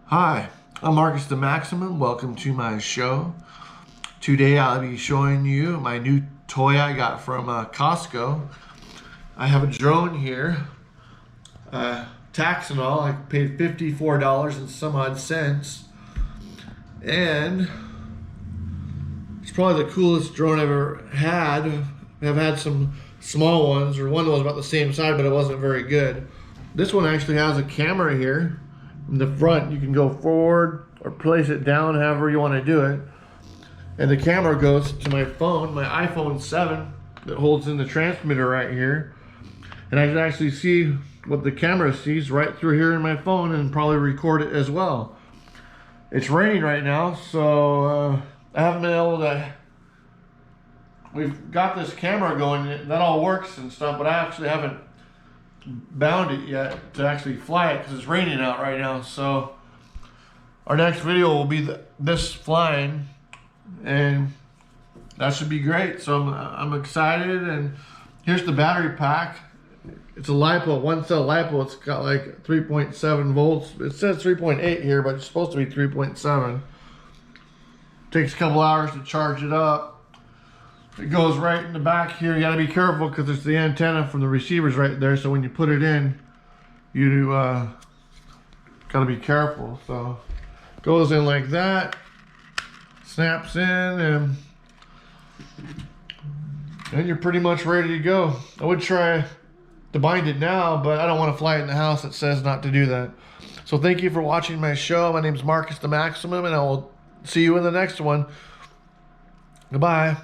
Hi, I'm Marcus the Maximum. Welcome to my show. Today I'll be showing you my new toy I got from Costco. I have a drone here. Tax and all, I paid $54 and some odd cents. And it's probably the coolest drone I've ever had. I've had some small ones, or one was about the same size, but it wasn't very good. This one actually has a camera here. In the front, you can go forward or place it down however you want to do it. And the camera goes to my phone, my iPhone 7, that holds in the transmitter right here. And I can actually see what the camera sees right through here in my phone and probably record it as well. It's raining right now, so I haven't been able to... We've got this camera going, that all works and stuff, but I actually haven't bound it yet to actually fly it because it's raining out right now. So our next video will be this flying, and that should be great. So I'm excited. And here's the battery pack. It's a LiPo, one cell LiPo. It's got like 3.7 volts. It says 3.8 here, but it's supposed to be 3.7. Takes a couple hours to charge it up. It goes right in the back here. You gotta be careful because it's the antenna from the receivers right there. So when you put it in, you gotta be careful. So it goes in like that, snaps in, and you're pretty much ready to go. I would try to bind it now, but I don't want to fly it in the house. It says not to do that. So thank you for watching my show. My name is Marcus the Maximum, and I will see you in the next one. Goodbye.